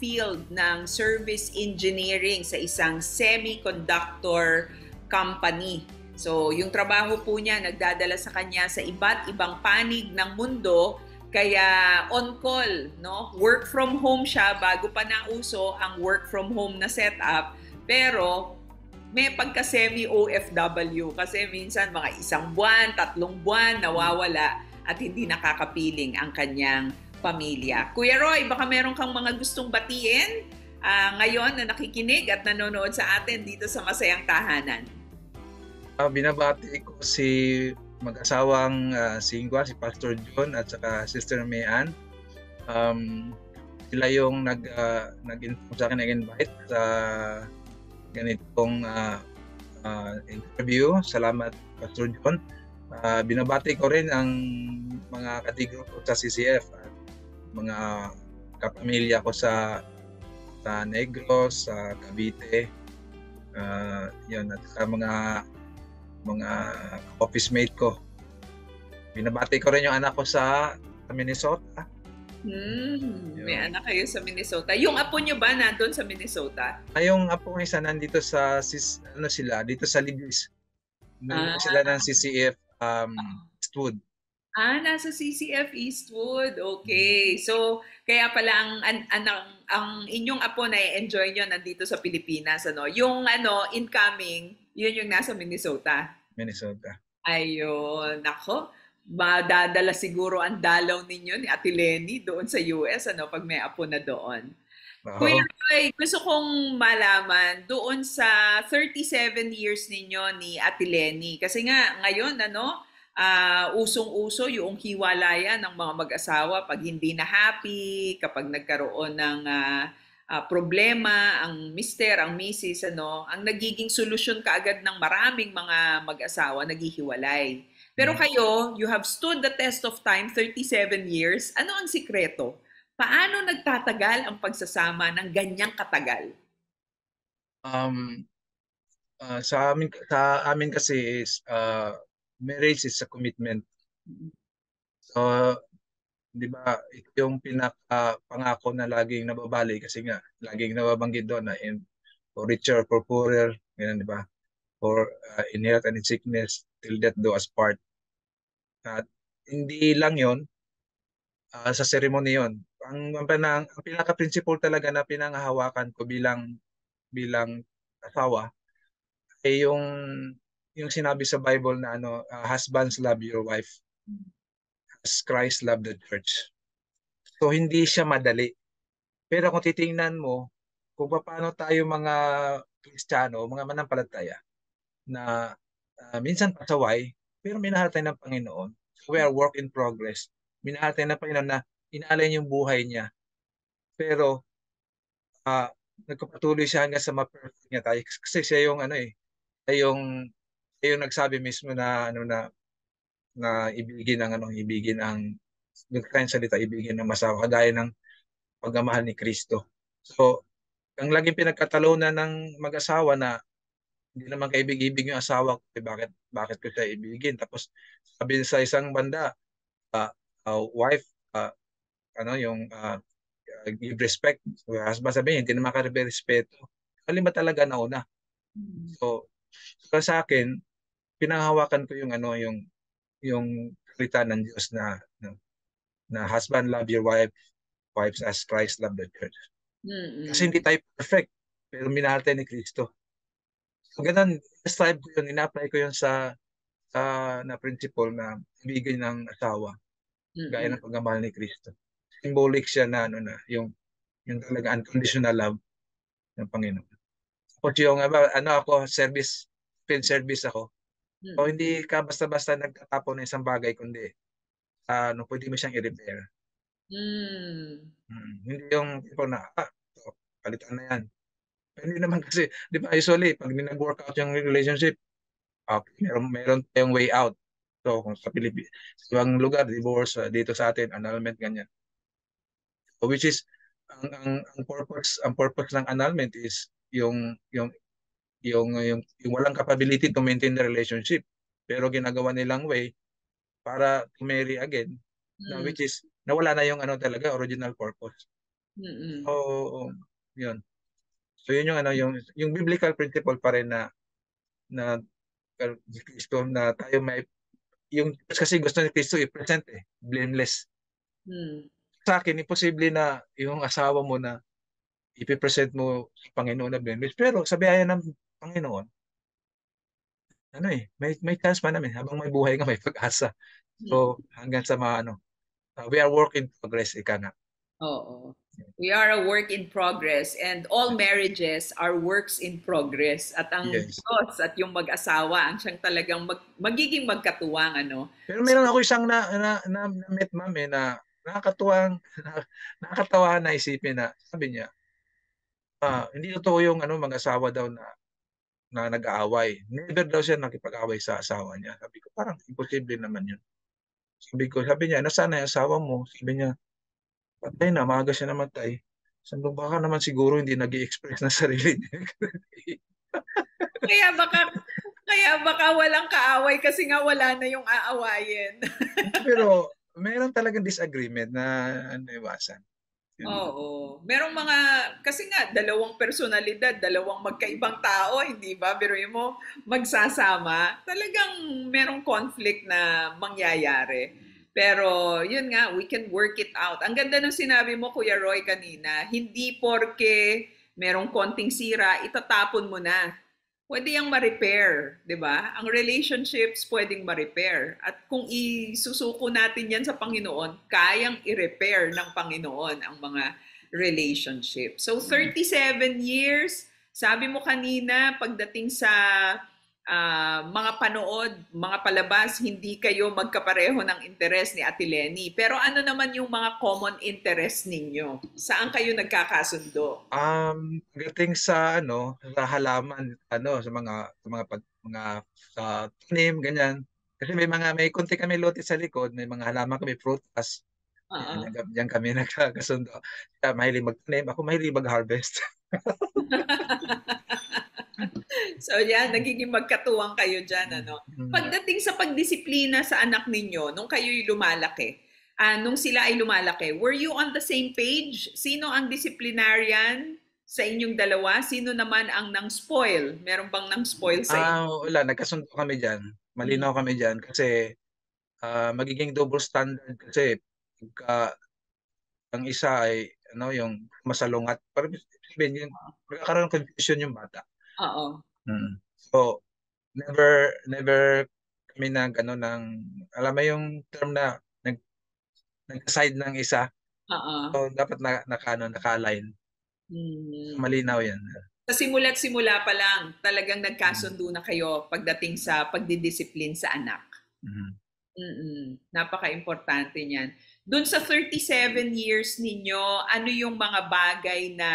field ng service engineering sa isang semiconductor company. So, yung trabaho po niya nagdadala sa kanya sa iba't ibang panig ng mundo, kaya on call, no? Work from home siya bago pa nauso ang work from home na setup, pero may pagka semi-OFW kasi minsan mga 1 buwan, 3 buwan nawawala at hindi nakakapiling ang kanyang pamilya. Kuya Roy, baka meron kang mga gustong batiin ngayon na nakikinig at nanonood sa atin dito sa Masayang Tahanan. Binabati ko si mag-asawang Singwa, si Pastor John at saka Sister Mayan. Sila yung nag-inform sa akin, nag-invite sa ganitong interview. Salamat, Pastor John. Binabati ko rin ang mga katigro ko sa CCF at mga kapamilya ko sa Negros, sa Cavite. Yun, at sa mga office mate ko. Binabati ko rin yung anak ko sa Minnesota. May anak kayo sa Minnesota. Yung apo nyo ba nandun sa Minnesota? Yung apo ko isa nandito sa dito sa Libis. Nandito sila ng CCF Eastwood. Nasa CCF Eastwood. Okay. So, kaya pala ang inyong apo na i-enjoy nyo nandito sa Pilipinas, ano? Yung incoming, yun yung nasa Minnesota. Ayun, nako. Madadala siguro ang dalaw ninyo ni Ate Lenny doon sa US, ano, pag may apo na doon. Kuya Roy, gusto kong malaman doon sa 37 years ninyo ni Ate Lenny. Kasi nga, ngayon, usong-uso yung hiwalayan ng mga mag-asawa pag hindi na happy, kapag nagkaroon ng problema, ang mister, ang misis, ang nagiging solusyon kaagad ng maraming mga mag-asawa, naghihiwalay. Pero kayo, you have stood the test of time, 37 years. Ano ang sikreto? Paano nagtatagal ang pagsasama ng ganyang katagal? Sa amin kasi is marriage is a commitment. So, di ba, ito yung pinaka-pangako na laging nababali kasi nga, laging nababanggit doon na for richer, for poorer, ganun, di ba? For in health and in sickness, till death do us part. At hindi lang yon sa ceremony yon. Ang pinaka-principle talaga na pinangahawakan ko bilang asawa ay yung sinabi sa Bible na husbands love your wife as Christ loved the church. So hindi siya madali. Pero kung titingnan mo kung paano tayo mga Kristiyano, mga manampalataya na minsan pasaway, pero minahal tayo ng Panginoon. So we are work in progress. Minahal tayo ng Panginoon na inaalay yung buhay niya. Pero nagpapatuloy siya hanggang sa ma-perfect niya tayo. Kasi siya yung yung nagsabi mismo na ibigin ang kanyang salita, ibigin ng masawa kagaya ng pagmamahal ni Kristo. So, ang laging pinagkatalunan ng mag-asawa na hindi naman kaibig-ibig yung asawa ko, bakit ko siya ibigin? Tapos sabi sa isang banda, wife, give respect. Husband sabihin, hindi naman ka-respeto. Kalima talaga nauna. So sa akin, pinanghawakan ko yung salita ng Diyos na husband love your wives as Christ loved the church. Kasi hindi tayo perfect, pero minahal tayo ni Kristo. So ganun, strive ko yun, ina-apply ko yun sa na principle na ibigay ng asawa, gaya ng pagmamahal ni Kristo. Symbolic siya na yung talaga unconditional love ng Panginoon. Tapos yung ako, field service ako. O hindi ka basta-basta nagtatapon ng isang bagay, kundi pwede mo siyang i-repair. Hindi yung tipo na, palitan na yan. Hindi naman kasi, di ba, usually, pag nag-workout yung relationship, meron tayong way out. So, kung sa Pilipinas, sa ibang lugar, divorce, dito sa atin, annulment, ganyan. So, which is, ang purpose ng annulment is yung yung walang capability to maintain the relationship. Pero ginagawa nilang way para to marry again, na Mm. which is nawala na yung ano talaga original purpose. Mm. So, yun. So yun yung ano yung biblical principle pa rin na Kristo na tayo may yung kasi gusto ni Kristo i-present blameless. Mm. Sa akin imposible na yung asawa mo na ipipresent mo sa Panginoon na blameless pero sa biyaya ng Panginoon ano may chance pa namin habang may buhay ka may pag-asa. Mm. So hanggang sa mga ano we are work in progress ika na. Oo. We are a work in progress and all marriages are works in progress. At ang Yes. Diyos at yung mag-asawa ang siyang talagang magiging magkatuwang ano. Pero meron ako isang na met ma'am na nakakatuwang nakakatawa na isipin na sabi niya hindi totoo yung ano mag-asawa daw na nag-aaway. Never daw siya nakipag-away sa asawa niya. Sabi ko parang imposible naman yun. Sabi niya nasaan na yung asawa mo? Sabi niya patay na, maaga siya namatay. Sabi ko baka naman siguro hindi nag-i-express na sarili niya. Kaya baka kaya baka walang kaaway kasi nga wala na yung aawayin. Pero meron talagang disagreement na ano iwasan. Oo. Merong mga, kasi nga, dalawang personalidad, dalawang magkaibang tao, hindi ba? Biruin mo, magsasama, talagang merong conflict na mangyayari. Pero, yun nga, we can work it out. Ang ganda ng sinabi mo, Kuya Roy, kanina, hindi porke merong konting sira, itatapon mo na. Pwede yang ma-repair, 'di ba? Ang relationships pwedeng ma-repair. At kung isusuko natin 'yan sa Panginoon, kayang i-repair ng Panginoon ang mga relationships. So 37 years, sabi mo kanina pagdating sa mga panood, mga palabas, hindi kayo magkapareho ng interes ni Ate Lenny. Pero ano naman yung mga common interest ninyo? Saan kayo nagkakasundo? Pagdating sa ano, sa halaman, ano, mga sa tanim ganyan. Kasi may konti kami lote sa likod, may mga halaman kami prutas. Oo. Yan kami nagkakasundo. Siya mahilig magtanim, ako mahilig mag-harvest. So yan, nagiging magkatuwang kayo dyan, ano? Pagdating sa pagdisiplina sa anak ninyo, nung kayo'y lumalaki, nung sila ay lumalaki, were you on the same page? Sino ang disciplinarian sa inyong dalawa? Sino naman ang nang-spoil? Meron bang nang-spoil sa inyo? Wala, nagkasundo kami diyan. Hmm. Malinaw kami diyan kasi magiging double standard kasi pagka ang isa ay ano yung masalungat, parang sabihin yung magkakaroon ng confusion yung bata. Oo. So never never kami nag ano ng alam mo yung term na nag-side ng isa. Oo. So dapat naka-align. So, Hmm. malinaw 'yan. Sa simula't simula pa lang, talagang nagkasundo na kayo pagdating sa pagdidisiplin sa anak. Mhm. Napaka-importante niyan. Doon sa 37 years ninyo, ano yung mga bagay na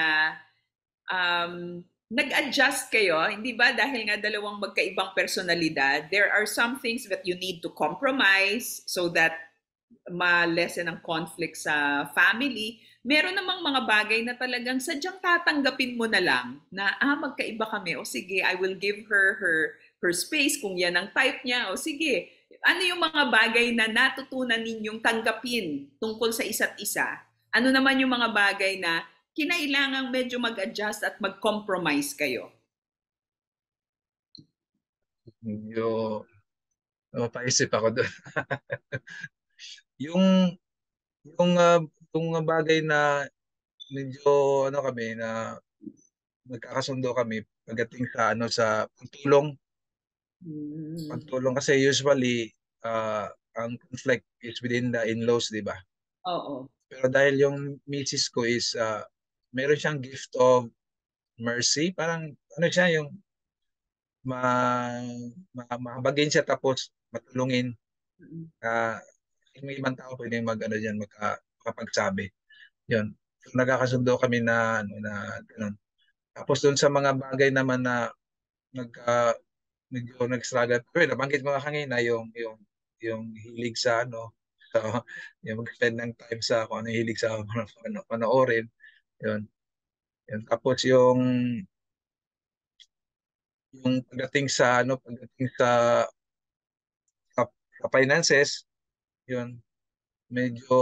nag-adjust kayo? Hindi ba dahil nga dalawang magkaibang personalidad, there are some things that you need to compromise so that ma-lessen ang conflict sa family. Meron namang mga bagay na talagang sadyang tatanggapin mo na lang na magkaiba kami. O sige, I will give her space kung yan ang type niya. O sige, ano yung mga bagay na natutunan ninyong tanggapin tungkol sa isa't isa? Ano naman yung mga bagay na kinailangang medyo mag-adjust at mag-compromise kayo? Medyo mapaisip ako doon. yung yung bagay na medyo ano kami na nagkakasundo kami pagdating sa ano sa pagtulong. Hmm. Pagtulong kasi usually ang conflict is within the in-laws, di ba? Oo. Pero dahil yung misis ko is meron siyang gift of mercy, parang ano siya yung mahabagin siya tapos matulungin. Mm. Uh, may ibang tao pwedeng mag-ano diyan makapagsabi. 'Yun. So, nagkakasundo kami na ano na ganun. Tapos doon sa mga bagay naman na nagka medyo nag-struggle. Pero nabanggit mo kanina yung hilig sa ano so, yung mag-spend ng time sa kung ano yung hilig sa panoorin. Yun. Yun. Tapos yung pagdating sa finances, yun, medyo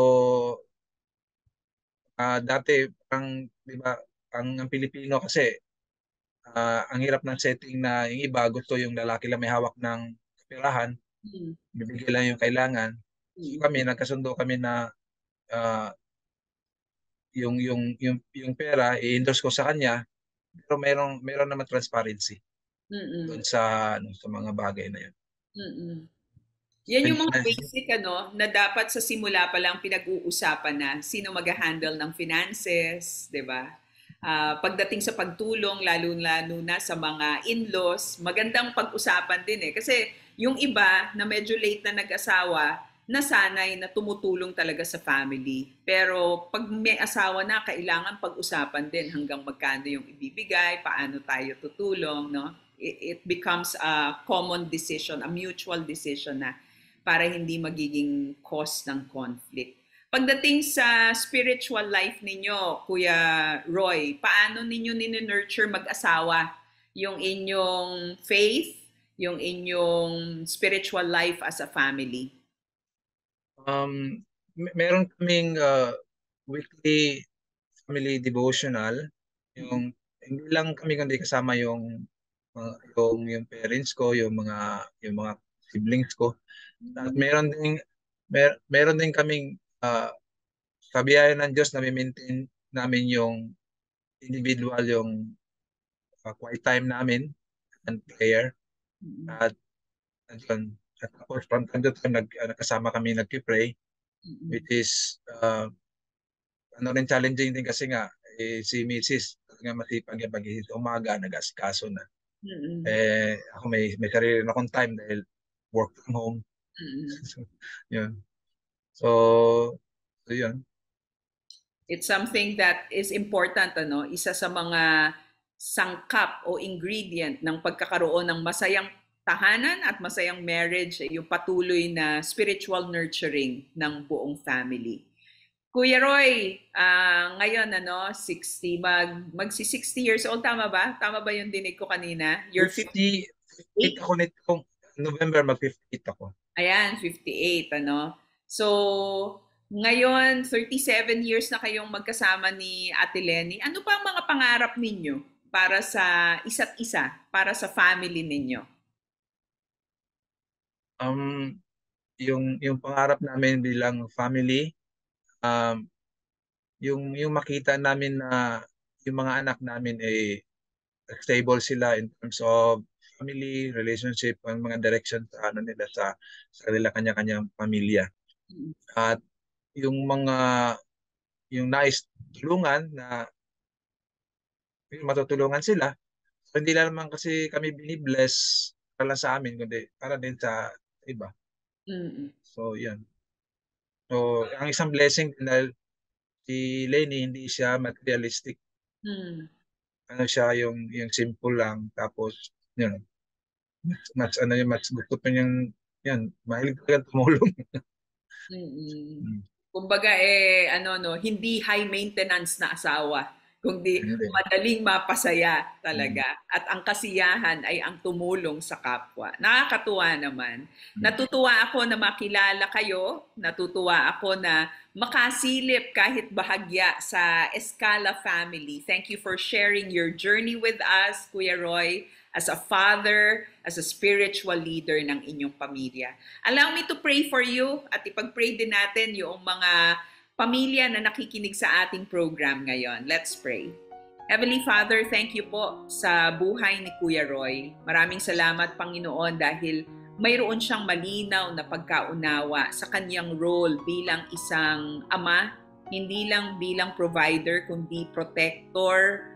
dati parang, di ba, ang Pilipino kasi ang hirap ng setting na yung iba gusto yung lalaki lang may hawak ng perahan, Mm. bibigay lang yung kailangan. So kami, nagkasundo kami na ah, yung pera i-endorse ko sa kanya, pero meron naman transparency Mm. doon sa mga bagay na yun. Mm. Yan yung Hindi mga na- basic na dapat sa simula pa lang pinag-uusapan na sino mag-handle ng finances, 'di ba? Pagdating sa pagtulong, lalo-lalo na sa mga in-laws, magandang pag-usapan din eh. Kasi yung iba na medyo late na nag-asawa, nasanay na tumutulong talaga sa family. Pero pag may asawa na, kailangan pag-usapan din hanggang magkano yung ibibigay, paano tayo tutulong, no? It becomes a common decision, a mutual decision na para hindi magiging cause ng conflict. Pagdating sa spiritual life ninyo, Kuya Roy, paano ninyo nurture mag-asawa yung inyong faith, yung inyong spiritual life as a family? Meron kaming weekly family devotional. Hindi lang kami kundi kasama yung parents ko, yung mga siblings ko. At meron din kaming sa biyaya ng Diyos na maintain namin yung individual, yung quiet time namin and prayer. At tapos from time to time nagkasama kami nagki-pray, which is rin challenging din kasi nga si Mrs. nga masipag yung pag-iisip umaga, nag-asikaso na. Ako may sarili na akong time dahil work from home. So, yun. So yun. It's something that is important, isa sa mga sangkap o ingredient ng pagkakaroon ng masayang tahanan at masayang marriage, yung patuloy na spiritual nurturing ng buong family. Kuya Roy, ngayon 60 magsi-60 years old, tama ba? Tama ba yung dinig ko kanina? You're 58 ako nitong November, mag-58 ako. Ayan, 58 So, ngayon 37 years na kayong magkasama ni Ate Lenny. Ano pa ang mga pangarap ninyo para sa isa't isa, para sa family ninyo? Yung pangarap namin bilang family, yung makita namin na yung mga anak namin ay stable sila in terms of family, relationship, ang mga direction sa nila sa kanila kanya-kanyang pamilya. At yung nais tulungan na matutulungan sila. So, hindi lang naman kasi kami binibless para lang sa amin, kundi para din sa iba. So, yan. So, ang isang blessing dahil si Lenny hindi siya materialistic. Ano siya yung simple lang, tapos yun. Mas gusto pa niyang yan, mahilig talaga tumulong. Kumbaga hindi high maintenance na asawa, kundi madaling mapasaya talaga. At ang kasiyahan ay ang tumulong sa kapwa. Nakakatuwa naman. Natutuwa ako na makilala kayo. Natutuwa ako na makasilip kahit bahagya sa Escala family. Thank you for sharing your journey with us, Kuya Roy, as a father, as a spiritual leader ng inyong pamilya. Allow me to pray for you at ipag-pray din natin yung mga pamilya na nakikinig sa ating program ngayon. Let's pray. Heavenly Father, thank you po sa buhay ni Kuya Roy. Maraming salamat, Panginoon, dahil mayroon siyang malinaw na pagkaunawa sa kanyang role bilang isang ama, hindi lang bilang provider, kundi protector,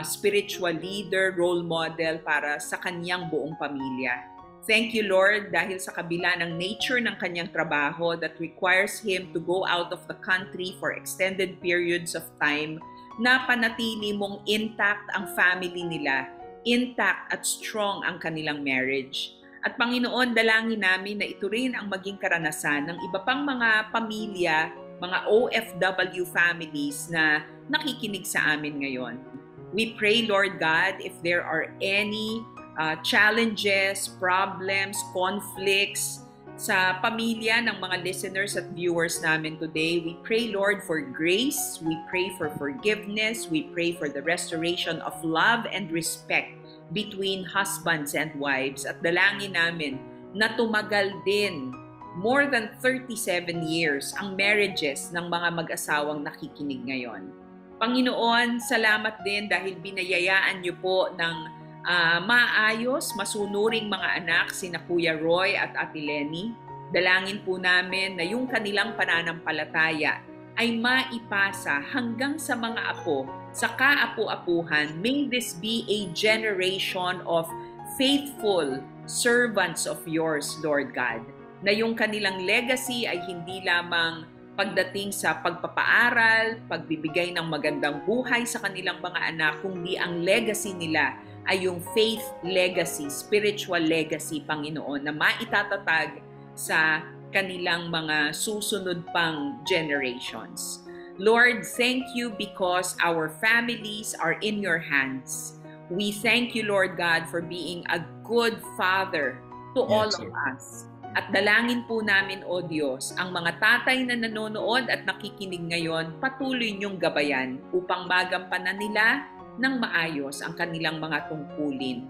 spiritual leader, role model para sa kanyang buong pamilya. Thank you, Lord, dahil sa kabila ng nature ng kanyang trabaho that requires him to go out of the country for extended periods of time, na panatili mong intact ang family nila, intact at strong ang kanilang marriage. At Panginoon, dalangin namin na ito rin ang maging karanasan ng iba pang mga pamilya, mga OFW families na nakikinig sa amin ngayon. We pray, Lord God, if there are any challenges, problems, conflicts sa pamilya ng mga listeners at viewers namin today. We pray, Lord, for grace. We pray for forgiveness. We pray for the restoration of love and respect between husbands and wives. At dalangin namin na tumagal din more than 37 years ang marriages ng mga mag-asawang nakikinig ngayon. Panginoon, salamat din dahil binayayaan niyo po ng maayos, masunuring mga anak, sina Kuya Roy at Ate Lenny. Dalangin po namin na yung kanilang pananampalataya ay maipasa hanggang sa mga apo, sa kaapu-apuhan. May this be a generation of faithful servants of yours, Lord God, na yung kanilang legacy ay hindi lamang pagdating sa pagpapaaral, pagbibigay ng magandang buhay sa kanilang mga anak, kundi ang legacy nila ay yung faith legacy, spiritual legacy, Panginoon, na maitatatag sa kanilang mga susunod pang generations. Lord, thank you because our families are in your hands. We thank you, Lord God, for being a good father to all of us. At dalangin po namin, O Diyos, ang mga tatay na nanonood at nakikinig ngayon, patuloy niyong gabayan upang magampanan nila ng maayos ang kanilang mga tungkulin.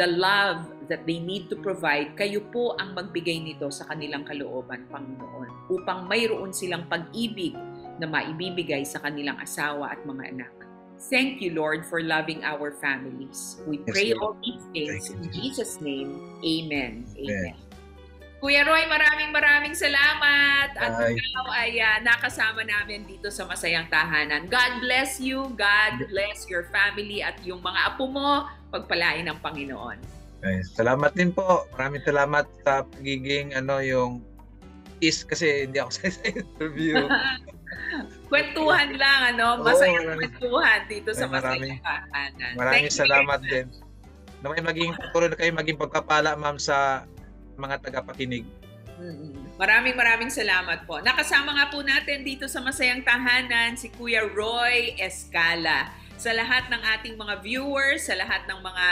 The love that they need to provide, kayo po ang magbigay nito sa kanilang kalooban, Panginoon, upang mayroon silang pag-ibig na maibibigay sa kanilang asawa at mga anak. Thank you, Lord, for loving our families. We pray all these things in Jesus' name. Amen. Amen. Kuya Roy, maraming salamat. At ikaw ay nakasama namin dito sa Masayang Tahanan. God bless you. God bless your family at yung mga apo mo. Pagpalain ng Panginoon. Ay, salamat din po. Maraming salamat sa pagiging yung kasi hindi ako sa interview. Kwentuhan lang, masayang kwentuhan dito sa Masayang Tahanan. Maraming salamat din. Na may maging pagpapala, ma'am, sa mga tagapakinig. Maraming salamat po. Nakasama nga po natin dito sa Masayang Tahanan si Kuya Roy Escala. Sa lahat ng ating mga viewers, sa lahat ng mga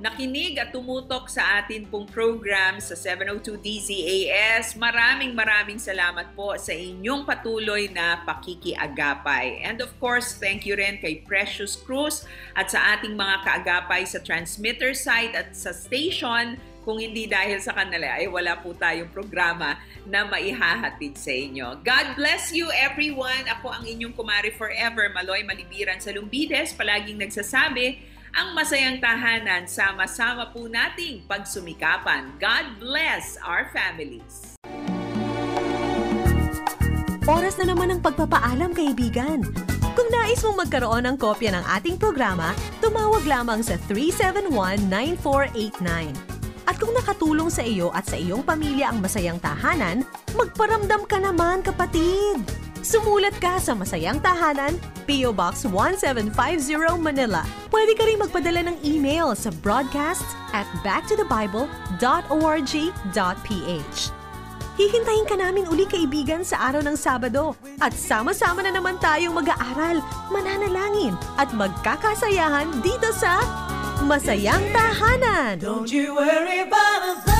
nakinig at tumutok sa atin pong program sa 702 DZAS, maraming salamat po sa inyong patuloy na pakikiagapay. And of course, thank you rin kay Precious Cruz at sa ating mga kaagapay sa transmitter site at sa station. Kung hindi dahil sa kanila, ay wala po tayong programa na maihahatid sa inyo. God bless you, everyone. Ako ang inyong kumari forever, Maloy Malibiran sa Lumbides, palaging nagsasabi, ang Masayang Tahanan, sama-sama po nating pagsumikapan. God bless our families. Oras na naman ng pagpapaalam, kaibigan. Kung nais mong magkaroon ng kopya ng ating programa, tumawag lamang sa 371-9489. At kung nakatulong sa iyo at sa iyong pamilya ang Masayang Tahanan, magparamdam ka naman, kapatid! Sumulat ka sa Masayang Tahanan, P.O. Box 1750 Manila. Pwede ka rin magpadala ng email sa broadcasts@backtothebible.org.ph. Hihintayin ka namin uli, kaibigan, sa araw ng Sabado. At sama-sama na naman tayong mag-aaral, mananalangin at magkakasayahan dito sa Masayang Tahanan. Don't you worry about a thing.